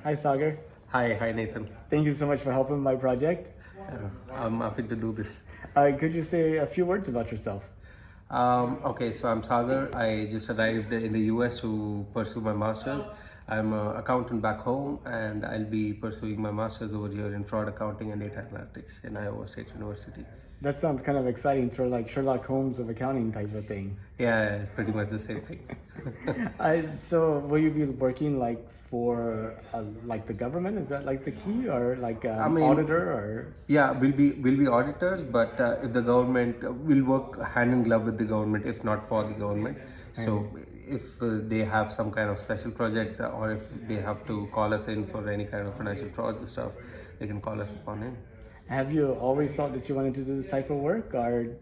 Hi, Sagar. Hi Nathan. Thank you so much for helping my project. I'm happy to do this. Could you say a few words about yourself? Okay, so I'm Sagar. I just arrived in the US to pursue my master's. I'm an accountant back home, and I'll be pursuing my master's over here in fraud accounting and data analytics in Iowa State University. That sounds kind of exciting, sort of like Sherlock Holmes of accounting type of thing. Yeah, it's pretty much the same thing. So, will you be working like for like the government? Is that like the key, or like I mean, auditor, or? yeah, we'll be auditors, but if the government will work hand in glove with the government, if not for the government. Right. So if they have some kind of special projects, or if they have to call us in for any kind of financial project stuff, they can call us upon in. Have you always thought that you wanted to do this type of work, or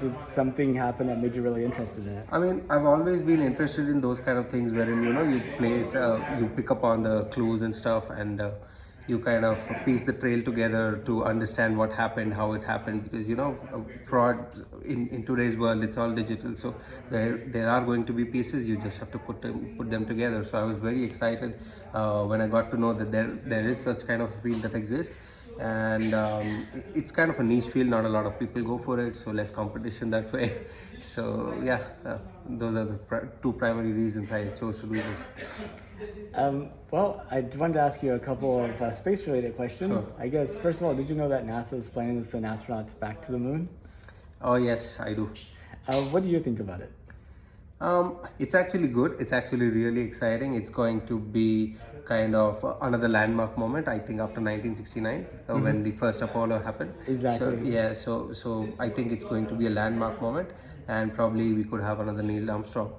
did something happen that made you really interested in it? I mean, I've always been interested in those kind of things wherein you pick up on the clues and stuff, and you kind of piece the trail together to understand what happened, how it happened. Because fraud in today's world, it's all digital, so there are going to be pieces. You just have to put them together. So I was very excited when I got to know that there is such kind of field that exists, and it's kind of a niche field. Not a lot of people go for it, so less competition that way. So yeah, those are the two primary reasons I chose to do this. Well, I wanted to ask you a couple of space-related questions. Sure. I guess first of all, did you know that NASA is planning to send astronauts back to the moon? Oh yes, I do. What do you think about it? It's actually good. It's actually really exciting. It's going to be kind of another landmark moment. I think after 1969, when the first Apollo happened. So Exactly. yeah, so I think it's going to be a landmark moment, and probably we could have another Neil Armstrong.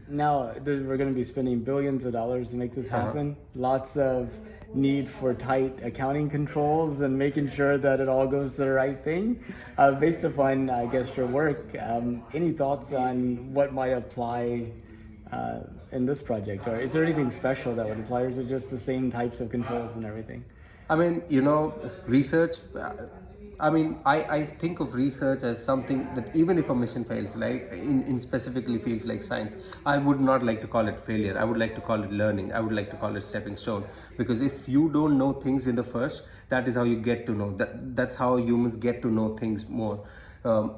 Now we're going to be spending billions of dollars to make this happen. Lots of need for tight accounting controls and making sure that it all goes to the right thing. Based upon, I guess, your work, any thoughts on what might apply in this project? Or is there anything special that would apply, or is it just the same types of controls and everything? I mean, research. I think of research as something that even if a mission fails, like in specifically fields like science, I would not like to call it failure. I would like to call it learning. I would like to call it stepping stone. Because if you don't know things in the first, that is how you get to know. That's how humans get to know things more.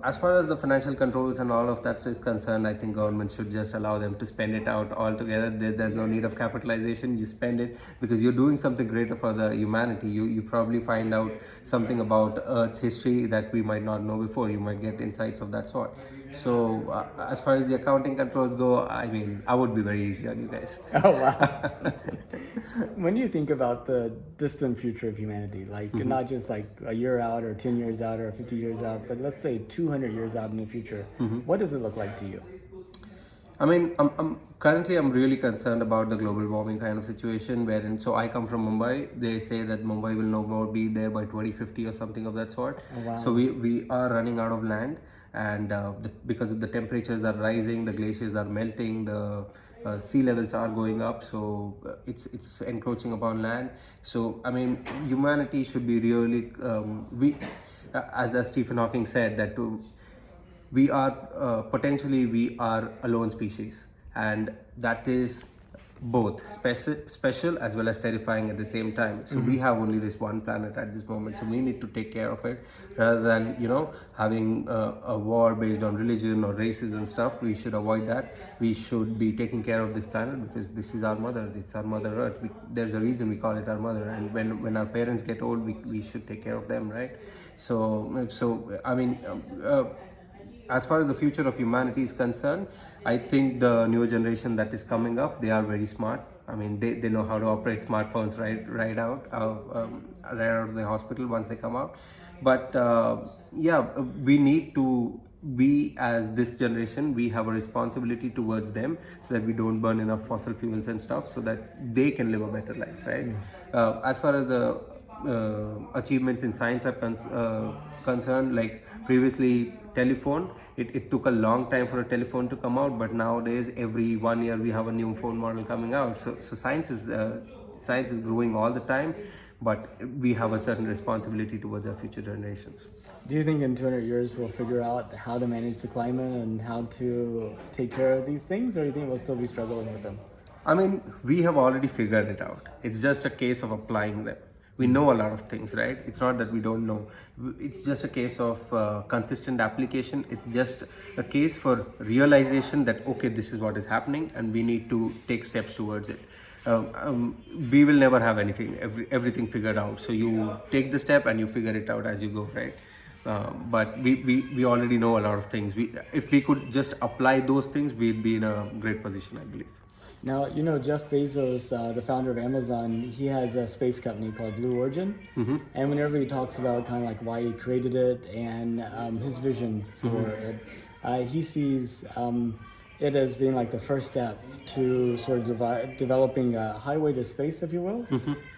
As far as the financial controls and all of that is concerned, I think government should just allow them to spend it out altogether. There's no need of capitalization. You spend it because you're doing something greater for the humanity. You probably find out something about Earth's history that we might not know before. You might get insights of that sort. So as far as the accounting controls go, I mean, I would be very easy on you guys. Oh, wow. When you think about the distant future of humanity, like not just like a year out or 10 years out or 50 years out, but let's say 200 years out in the future, what does it look like to you? I mean, I'm really concerned about the global warming kind of situation. Wherein, so I come from Mumbai. They say that Mumbai will no more be there by 2050 or something of that sort. Oh, wow. So we are running out of land, and because of the temperatures are rising, the glaciers are melting, the sea levels are going up. So it's encroaching upon land. So I mean, humanity should be really we. As Stephen Hawking said, that we are potentially we are a lone species, and that is both special as well as terrifying at the same time. So we have only this one planet at this moment, so we need to take care of it rather than having a war based on religion or races and stuff. We should avoid that. We should be taking care of this planet because this is our mother. It's our mother Earth. There's a reason we call it our mother, and when our parents get old, we should take care of them, right? So I mean, as far as the future of humanity is concerned, I think the new generation that is coming up, they are very smart. I mean, they know how to operate smartphones right out of the hospital once they come out. But yeah, we need to. We as this generation, we have a responsibility towards them so that we don't burn enough fossil fuels and stuff, so that they can live a better life, right? As far as the achievements in science are concerned, like previously telephone, it took a long time for a telephone to come out, but nowadays every 1 year we have a new phone model coming out. So science is growing all the time, but we have a certain responsibility towards our future generations. Do you think in 200 years we'll figure out how to manage the climate and how to take care of these things, or do you think we'll still be struggling with them? I mean, we have already figured it out. It's just a case of applying them. We know a lot of things, right? It's not that we don't know. It's just a case of consistent application. It's just a case for realization that, okay, this is what is happening and we need to take steps towards it. We will never have everything figured out. So you take the step and you figure it out as you go, right? But we already know a lot of things. If we could just apply those things, we'd be in a great position, I believe. Now, Jeff Bezos, the founder of Amazon, he has a space company called Blue Origin. And whenever he talks about kind of like why he created it and his vision for it, he sees it as being like the first step to sort of developing a highway to space, if you will,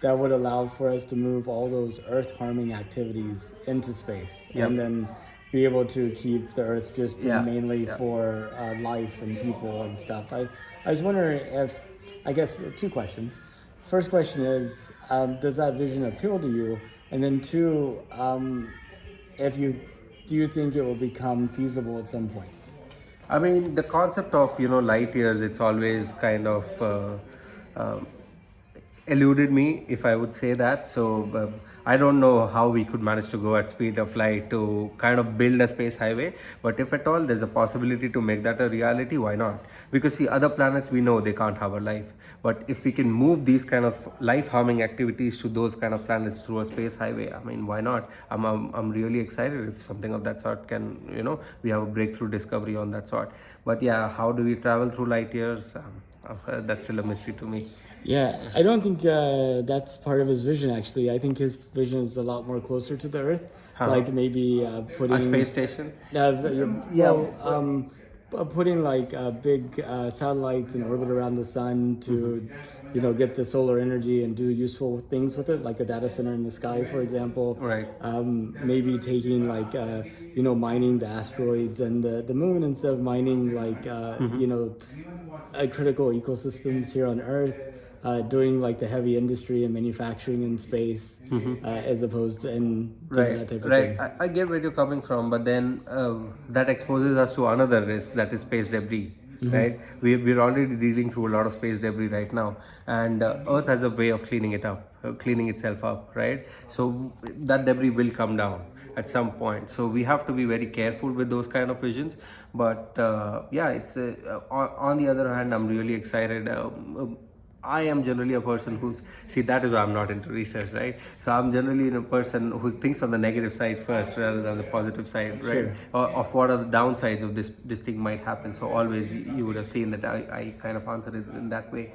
that would allow for us to move all those Earth-harming activities into space. Yep. And then be able to keep the Earth just mainly Yeah. for life and people and stuff. I was wondering if, I guess, two questions. First question is, does that vision appeal to you? And then two, do you think it will become feasible at some point? I mean, the concept of, light years, it's always kind of eluded me, if I would say that. So I don't know how we could manage to go at speed of light to kind of build a space highway. But if at all there's a possibility to make that a reality, why not? Because see, other planets, we know they can't have a life. But if we can move these kind of life-harming activities to those kind of planets through a space highway, I mean, why not? I'm really excited if something of that sort can, we have a breakthrough discovery on that sort. But yeah, how do we travel through light years? That's still a mystery to me. Yeah, I don't think that's part of his vision, actually. I think his vision is a lot more closer to the Earth. Like maybe putting... A space station? Putting like big satellites in orbit around the sun to, get the solar energy and do useful things with it, like a data center in the sky, for example. Right. Maybe taking like, mining the asteroids and the moon instead of mining like, critical ecosystems here on Earth. Doing like the heavy industry and manufacturing in space as opposed to doing that type of thing. I get where you're coming from, but then that exposes us to another risk, that is space debris. Right, we're already dealing through a lot of space debris right now, and Earth has a way of cleaning itself up, right? So that debris will come down at some point, so we have to be very careful with those kind of visions. But it's on the other hand, I'm really excited. I am generally a person that is why I'm not into research, right? So I'm generally a person who thinks on the negative side first rather than the positive side, right? Sure. Of what are the downsides of this thing might happen. So always you would have seen that I kind of answered it in that way.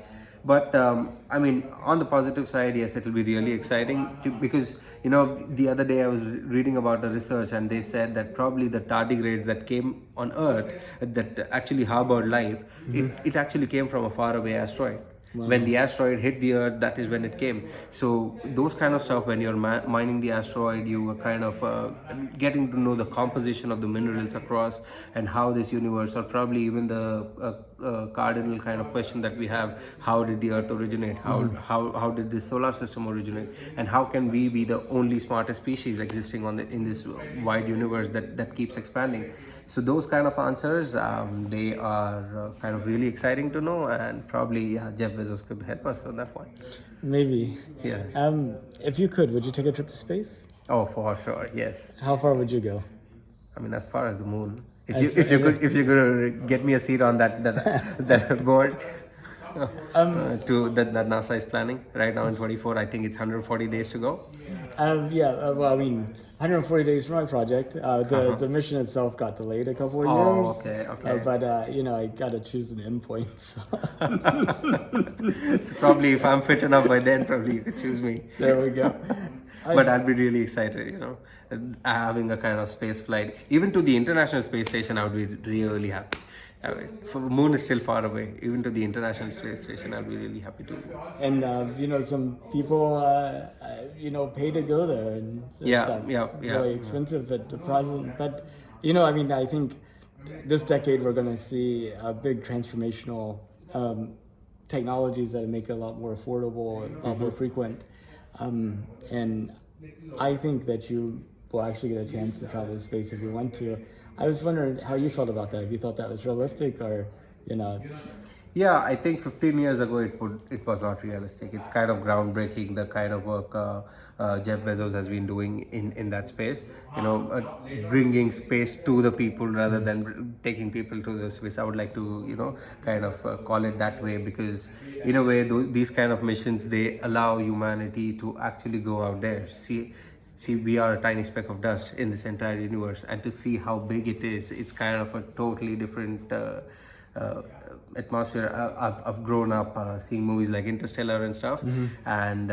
But I mean, on the positive side, yes, it will be really exciting because, the other day I was reading about the research and they said that probably the tardigrades that came on Earth that actually harbored life, it actually came from a faraway asteroid. Wow. When the asteroid hit the Earth, that is when it came. So those kind of stuff, when you're mining the asteroid, you are kind of getting to know the composition of the minerals across and how this universe, or probably even the cardinal kind of question that we have: how did the Earth originate? How did this solar system originate? And how can we be the only smartest species existing in this wide universe that keeps expanding? So those kind of answers, they are kind of really exciting to know, and probably Jeff Bezos could help us on that one. Maybe. Yeah. If you could, would you take a trip to space? Oh, for sure, yes. How far would you go? I mean, as far as the moon. If you could get me a seat on that board. To that NASA is planning right now in 24. I think it's 140 days to go. Well, I mean, 140 days for my project. The mission itself got delayed a couple of years. Okay. But I got to choose an endpoint. So. So probably if I'm fit enough by then, probably you could choose me. There we go. But I'd be really excited, having a kind of space flight. Even to the International Space Station, I would be really happy. The moon is still far away. Even to the International Space Station, I'll be really happy to. And some people, pay to go there and stuff. Really expensive at the present. But I think this decade we're going to see a big transformational technologies that make it a lot more affordable, a lot more frequent. And I think that you will actually get a chance to travel to space if you want to. I was wondering how you felt about that. If you thought that was realistic, or Yeah, I think 15 years ago it was not realistic. It's kind of groundbreaking, the kind of work Jeff Bezos has been doing in that space. Bringing space to the people rather than taking people to the space. I would like to kind of call it that way, because in a way these kind of missions, they allow humanity to actually go out there, see we are a tiny speck of dust in this entire universe, and to see how big it is, it's kind of a totally different uh, atmosphere. I've grown up seeing movies like Interstellar and stuff, and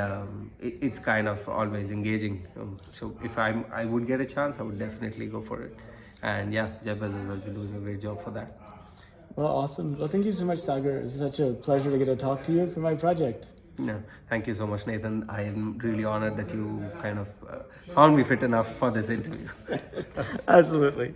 it's kind of always engaging. So if I would get a chance, I would definitely go for it. And yeah, Jeff Bezos has been doing a great job for that. Well, awesome. Well, thank you so much, Sagar. It's such a pleasure to get to talk to you for my project. No, thank you so much, Nathan. I am really honored that you kind of found me fit enough for this interview. Absolutely.